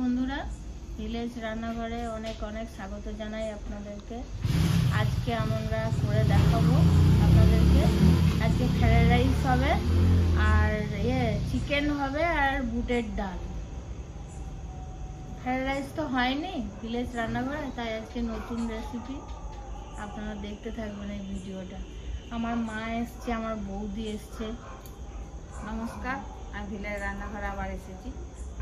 বন্ধুরা, ভিলেজ রান্নাঘরে অনেক অনেক স্বাগত জানাই আপনাদেরকে। আজকে আমরা করে দেখাবো আপনাদেরকে। আজকে ফ্রাইড রাইস হবে আর চিকেন হবে আর বুটের ডাল। ফ্রাইড রাইস তো হয়নি ভিলেজ রান্নাঘরে, তাই আজকে নতুন রেসিপি। আপনারা দেখতে থাকবেন এই ভিডিওটা। আমার মা এসছে, আমার বৌদি এসছে। নমস্কার, আমি ভিলেজ রান্নাঘরে আবার এসেছি।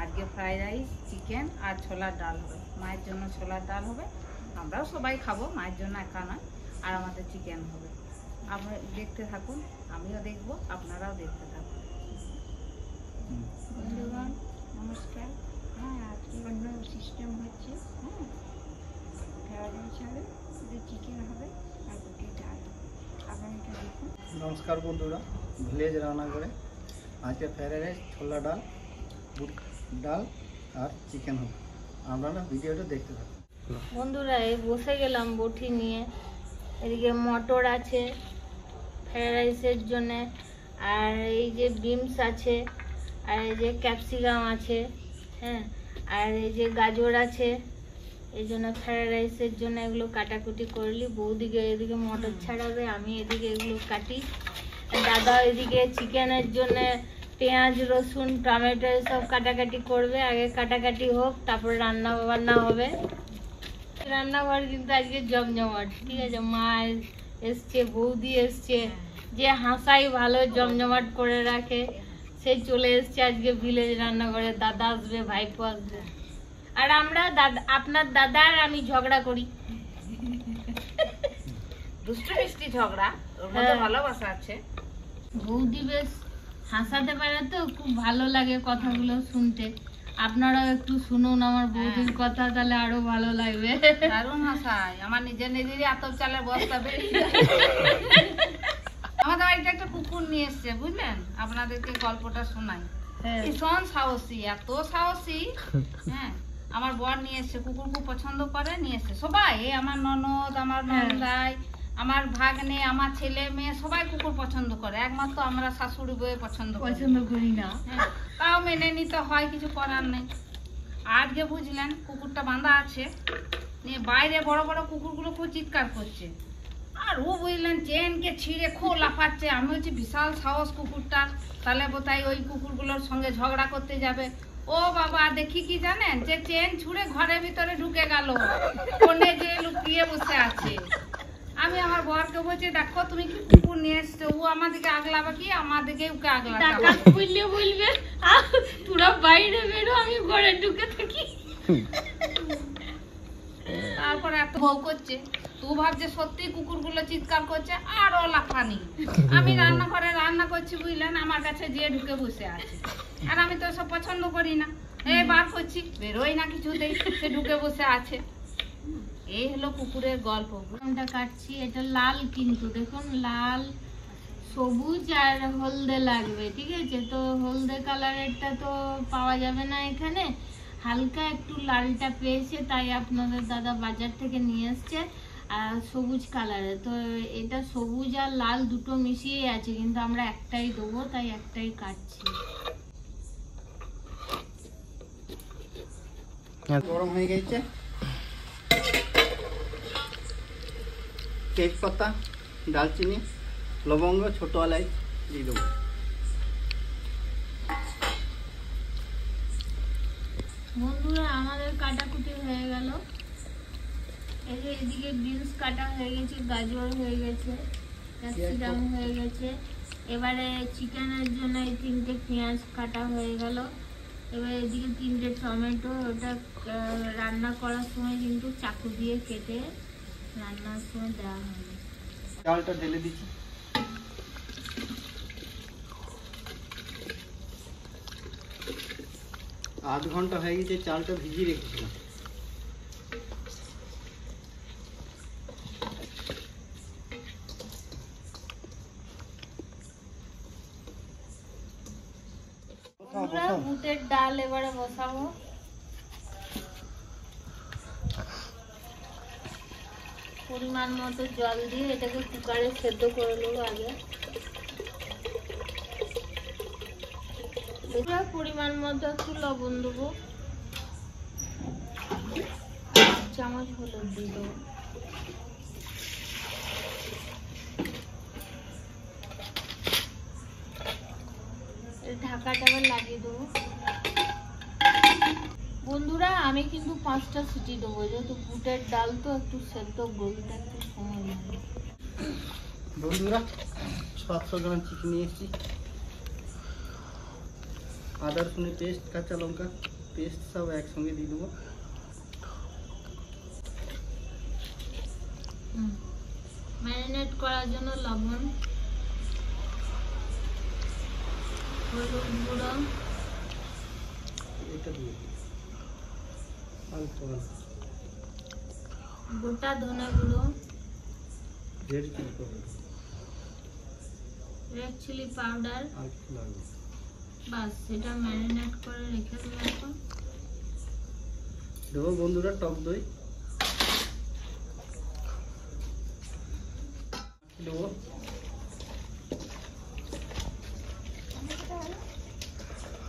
আজকে ফ্রাইড রাইস, চিকেন আর ছোলার ডাল হবে। মায়ের জন্য ছোলার ডাল হবে, আমরাও সবাই খাবো, মায়ের জন্য একা নয়। আর আমাদের চিকেন হবে। আপনারা দেখতে থাকুন, আমিও দেখবো, আপনারাও দেখতে থাকুন। বন্ধুগণ নমস্কার। হ্যাঁ, আজকে অন্য সিস্টেম হচ্ছে। ফ্রাইড রাইস হবে, চিকেন হবে আর বুটের ডাল হবে। আপনারা এটা দেখুন। নমস্কার বন্ধুরা, ভিলেজ রান্নাঘরে আজকে ফ্রাইড রাইস, ছোলা ডাল, বুট ডাল আর চিকেন হবে। আপনারা ভিডিওটা দেখতে থাকুন। বন্ধুরা, এই বসে গেলাম বটি নিয়ে। এদিকে মটর আছে ফ্রাইড রাইসের জন্যে, আর এই যে বিনস আছে, আর এই যে ক্যাপসিকাম আছে, হ্যাঁ, আর এই যে গাজর আছে। এই জন্য ফ্রাইড রাইসের জন্য এগুলো কাটাকুটি করলি। বৌদিকে এদিকে মটর ছাড়াবে, আমি এদিকে এগুলো কাটি। দাদা এদিকে চিকেনের জন্য পেঁয়াজ, রসুন, টমেটো সব কাটাকাটি করবে। আগে কাটাকাটি হোক, তারপরে রান্না বান্না হবে। রান্নাঘর কিন্তু আজকে জমজমাট, ঠিক আছে। মা এসছে, বৌদি এসছে, যে হাসাই ভালো জমজমাট করে রাখে সেই চলে এসছে আজকে ভিলেজ রান্নাঘরে। দাদা আসবে, ভাইপো আসবে, আর আমরা আপনার দাদা আর আমি ঝগড়া করি। দুষ্ট মিষ্টি ঝগড়া, ওর মধ্যে ভালোবাসা আছে। বৌদি বেশ হাসাতে পারে, তো খুব ভালো লাগে কথাগুলো শুনতে। আপনারাও একটু শুনুন আমার বৌদির কথা, তাহলে আরো ভালো লাগবে। দারুণ হাসায়, আমার নিজেরই আতপ চালের বস্তা বেরিয়ে যায়। আমাদের বাড়িতে একটা কুকুর নিয়ে এসছে, বুঝলেন? আপনাদেরকে গল্পটা শোনাই। ভীষণ সাহসী, এত সাহসী। হ্যাঁ, আমার বর নিয়ে এসছে, কুকুর খুব পছন্দ করে, নিয়ে এসছে সবাই। আমার ননদ, আমার নন্দাই, আমার ভাগ্নে, আমার ছেলে মেয়ে সবাই কুকুর পছন্দ করে। একমাত্র আমরা শাশুড়ি বউয়ে পছন্দ করি না। হ্যাঁ, তাও মেনে নিতে হয়, কিছু করার নেই। আজকে বুঝলেন কুকুরটা বাঁধা আছে, নিয়ে বাইরে বড় বড় কুকুরগুলো খুব চিৎকার করছে। আর ও বুঝলেন চেনকে ছিঁড়ে খুব লাফাচ্ছে। আমি বলছি বিশাল সাহস কুকুরটা, তাহলে বোধহয় ওই কুকুরগুলোর সঙ্গে ঝগড়া করতে যাবে। ও বাবা, দেখি কি জানেন, যে চেন ছুঁড়ে ঘরের ভিতরে ঢুকে গেল, কোণে যে লুকিয়ে বসে আছে। আমি আমার বরকে বলছি, দেখো তুমি কি কুকুর নিয়ে এসছো, ও আমাদেরকে আগলাবে কি, আমাদেরকে ওকে আগলাবে। বলবে তোরা বাইরে বেরো, আমি ঘরে ঢুকে থাকি। তারপরে এত বউ করছে, তু ভাবছে সত্যি কুকুরগুলো চিৎকার করছে, আর ও লাফানি। আমি রান্নাঘরে রান্না করছি, বুঝলেন, আমার কাছে যে ঢুকে বসে আছে। আর আমি তো সব পছন্দ করি না, এই বার করছি, বেরোই না কিছুতেই, সে ঢুকে বসে আছে। এই হলো কুকুরের গল্প। আমটা কাটছি, এটা লাল, কিন্তু দেখুন লাল, সবুজ আর হলদে লাগবে, ঠিক আছে। তো হলদে কালারেরটা তো পাওয়া যাবে না এখানে, হালকা একটু লালটা পেয়েছে, তাই আপনাদের দাদা বাজার থেকে নিয়ে এসছে। আর সবুজ কালারের, তো এটা সবুজ আর লাল দুটো মিশিয়ে আছে, কিন্তু আমরা একটাই দেবো, তাই একটাই কাটছি। গরম হয়ে গেছে, তেজপাতা, দালচিনি, লবঙ্গ, ছোটো এলাচ দিয়ে দেবো। বন্ধুরা, আমাদের কাটাকুটি হয়ে গেল। এই যে এদিকে বিনস কাটা হয়ে গেছে, গাজর হয়ে গেছে, ক্যাপসিকাম হয়ে গেছে। এবারে চিকেনের জন্য এই 3টে পেঁয়াজ কাটা হয়ে গেল। এবার এদিকে 3টে টমেটো, ওটা রান্না করার সময় কিন্তু চাকু দিয়ে কেটে রান্নার সময় দেওয়া হবে। চালটা ঢেলে দিচ্ছি। আধ ঘন্টা হয়ে গেছে, চালটা ভিজিয়ে রেখেছিলাম। বুটের ডাল এবারে বসাবো। পরিমাণ মতো জল দিয়ে এটাকে কুকারে সেদ্ধ করে নেবো আগে। পরিমাণ মতো একটু লবণ দেবো। চামচ হলুদ দিয়ে দেবো। ঢাকাটা আবার লাগিয়ে দেবো। বন্ধুরা আমি কিন্তু 5টা সিটি দেবো, যেহেতু বুটের ডাল তো একটু সেদ্ধ গলতে একটু সময় লাগে। বন্ধুরা 700 গ্রাম চিকেন নিয়ে এসেছি। আদা রসুনের পেস্ট, কাঁচা লঙ্কা পেস্ট সব একসঙ্গে দিয়ে দেবো। ম্যারিনেট করার জন্য লবণ, হলুদ গুঁড়ো, এটা দিয়ে অল্প গোটা ধনে গুঁড়ো, red chilli powder red chilli powder, আর কিছু লাগবে। বাস সেটা ম্যারিনেট করে রেখে দেবো। এখন দেবো বন্ধুরা টক দই দেবো।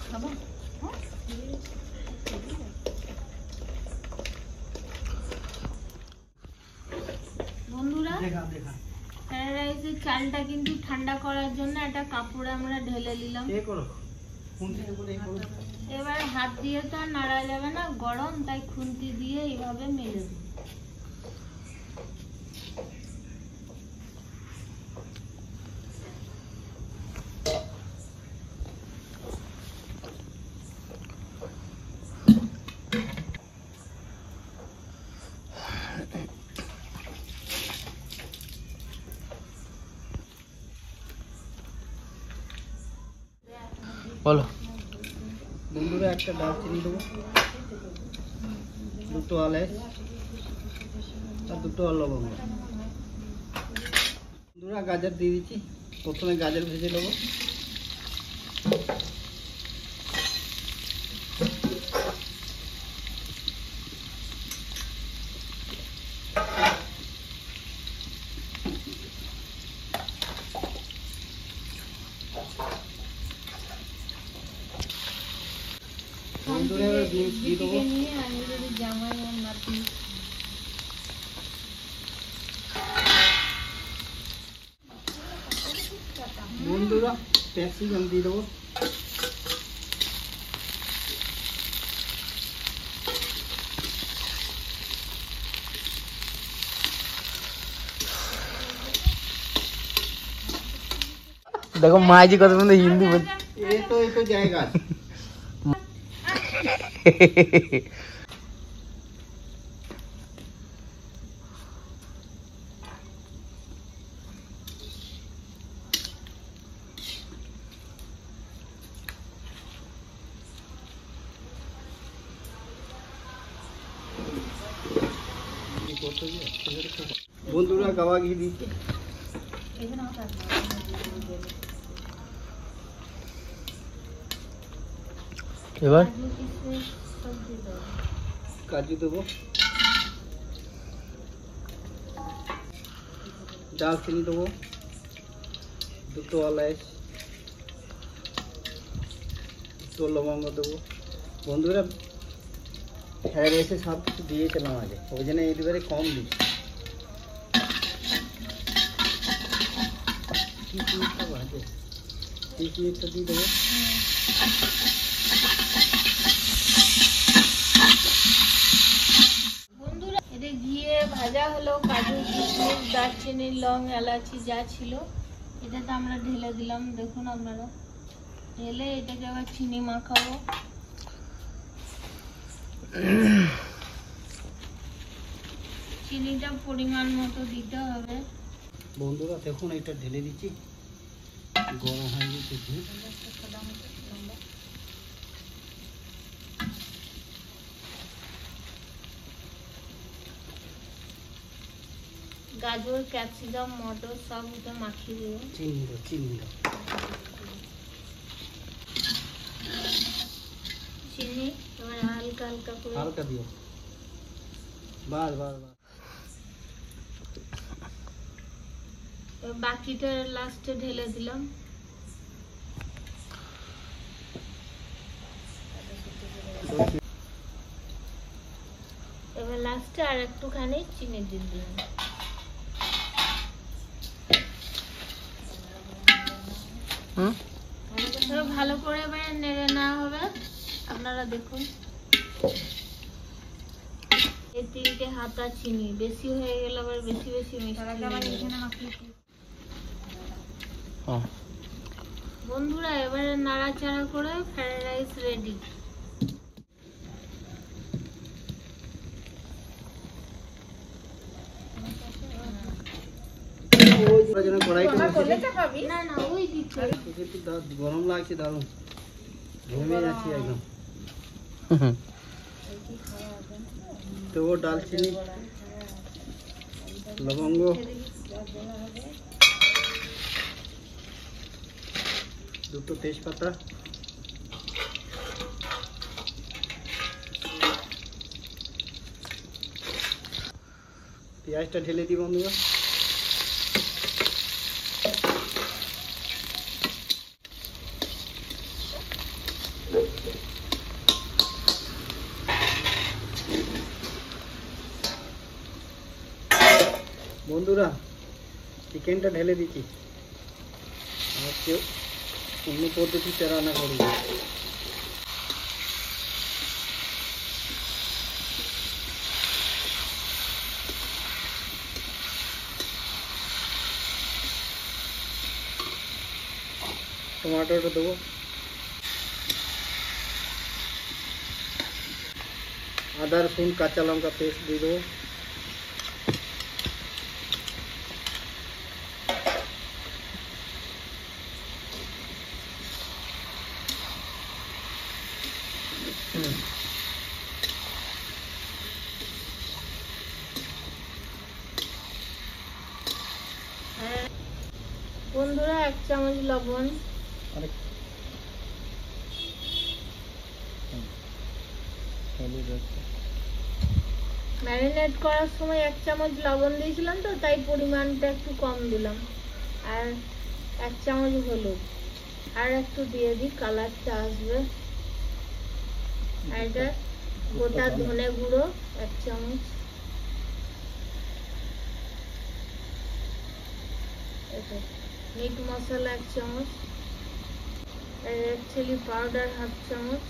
খাবো বন্ধুরা। ফ্রাইড রাইসের চালটা কিন্তু ঠান্ডা করার জন্য একটা কাপড়ে আমরা ঢেলে নিলাম। এবার হাত দিয়ে তো আর নাড়া যাবে না, গরম, তাই খুন্তি দিয়ে এইভাবে মেলে দিই। বলো বন্ধুরা, একটা দারচিনি দেবো, দুটো এলাচ আর দুটো লবঙ্গ। বন্ধুরা গাজর দিয়ে দিচ্ছি। প্রথমে গাজর ভেজে নেবো। বন্ধুরা এবার বিনস দিয়ে দেবো। বন্ধুরা ক্যাপসিকাম দিয়ে দেবো। देखो माँ जी कत बंदे हिंदी बोल ये तो जाएगा। বন্ধুরা গাওয়া ঘি দিচ্ছি। এবার কাজু দেবো, দারচিনি দেবো, দুটো এলাচ, দুটো লবঙ্গ দেবো। বন্ধুরা ফ্রাইড রাইসে সব কিছু দিয়েছিলাম আগে, ওই জন্য এইবারে কম দিচ্ছি। কিশমিশটা দিয়ে দেবো। বন্ধুরা এটা ঘিয়ে ভাজা হলো, কাজু কিশমিশ দারচিনি লং এলাচি যা ছিল এটাতে আমরা ঢেলে দিলাম। দেখুন আপনারা, ঢেলে এটাকে আবার চিনি মাখাবো। চিনিটা পরিমাণ মতো দিতে হবে। বন্ধুরা দেখুন এটা ঢেলে দিচ্ছি, গরম হয়ে গেছে ঘি। গাজর ক্যাপসিকাম মটর সব ওটা মাখিয়ে দেবো। চিনি দাও, চিনি দাও। চিনি এবার হালকা হালকা করে হালকা দিও, বাস বাস বাস। এবার বাকিটা লাস্টে ঢেলে দিলাম। এবার লাস্টে আর একটুখানি চিনি দিয়ে দিন। ভালো করে এবারে নেড়ে নেওয়া হবে। আপনারা দেখুন এই 3টে হাতা চিনি বেশি হয়ে গেলে আবার বেশি বেশি মিষ্টি। বন্ধুরা এবারে নাড়াচাড়া করে ফ্রাইড রাইস রেডি। না না ওই দিচ্ছে গরম লাগছে দারুন, ঘেমে যাচ্ছি একদম। তো ডালচিনি, লবঙ্গ, দুটো তেজপাতা, পেঁয়াজটা ঢেলে দিই বন্ধুরা। বন্ধুরা চিকেনটা ঢেলে দিচ্ছি, আজকে অন্য পদ্ধতিতে রান্না করব। টমেটোটা দেবো, আদা রসুন কাঁচা লঙ্কা পেস্ট দিয়ে দেবো, বন্ধুরা 1 চামচ লবণ, ম্যারিনেট করার সময় 1 চামচ লবণ দিয়েছিলাম তো তাই পরিমাণটা একটু কম দিলাম, আর 1 চামচ হলুদ আর একটু দিয়ে দিই, কালারটা আসবে। আর এটা গোটা ধনে গুঁড়ো 1 চামচ, মিট মশলা 1 চামচ, রেড চিলি পাউডার 1/2 চামচ,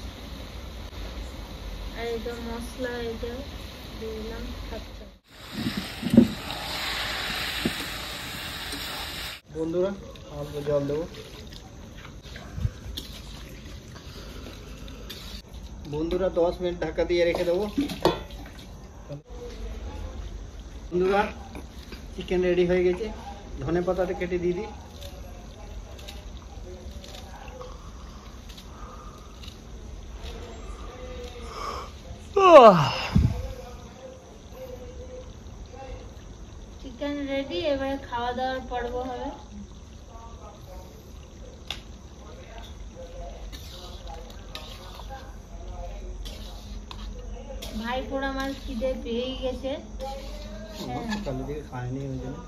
আর এটা মশলা এটা দিয়ে দিলাম 1/2 চামচ। বন্ধুরা অল্প জল দেবো। বন্ধুরা 10 মিনিট ঢাকা দিয়ে রেখে দেবো। বন্ধুরা চিকেন রেডি হয়ে গেছে, ধনে পাতাটা কেটে দিয়ে দিই। চিকেন রেডি, এবারে খাওয়া দাওয়ার পর্ব হবে। ভাইপোর আমার খিদে পেয়েই গেছে, খায়নি ওই জন্য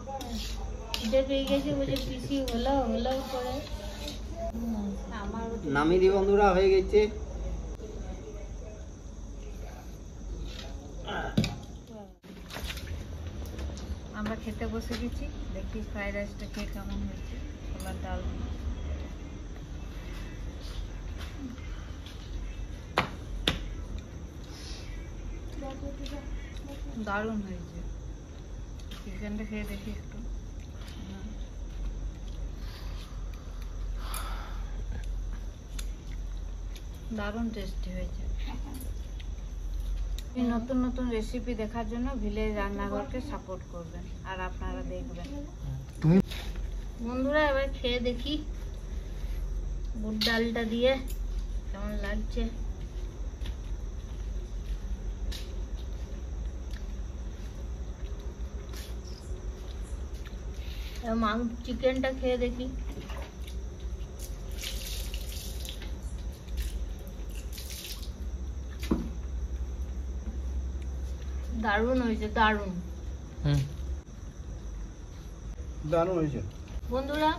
খিদে পেয়ে গেছে, বুঝে পিসি হলো করে আমার নামিয়ে দিই। বন্ধুরা হয়ে গেছে। আমরা খেতে বসে গেছি, দেখি ফ্রাইড রাইসটা খেয়ে কেমন হয়েছে। ছোলার ডাল দারুণ হয়েছে। চিকেনটা খেয়ে দেখি একটু, দারুণ টেস্টি হয়েছে। নতুন নতুন রেসিপি দেখার জন্য ভিলেজ রান্নাঘরকে সাপোর্ট করবেন আর আপনারা দেখবেন। বন্ধুরা এবার খেয়ে দেখি বুট ডালটা দিয়ে কেমন লাগছে। চিকেনটা খেয়ে দেখি। দারুণ হয়েছে, দারুণ দারুণ হয়েছে। বন্ধুরা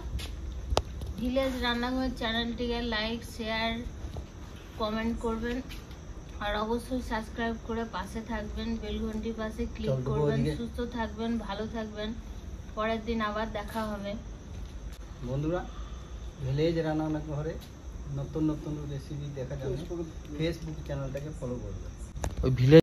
ভিলেজ রান্নাঘর চ্যানেলটিকে লাইক শেয়ার কমেন্ট করবেন আর অবশ্যই সাবস্ক্রাইব করে পাশে থাকবেন, বেল ঘন্টির পাশে ক্লিক চল, করবেন। ওদিকে। সুস্থ থাকবেন, ভালো থাকবেন। পরের দিন আবার দেখা হবে। বন্ধুরা, ভিলেজ রান্নাঘরে নতুন নতুন রেসিপি দেখার জন্য ফেসবুক চ্যানেলটাকে ফলো করবেন। ওই ভিলেজ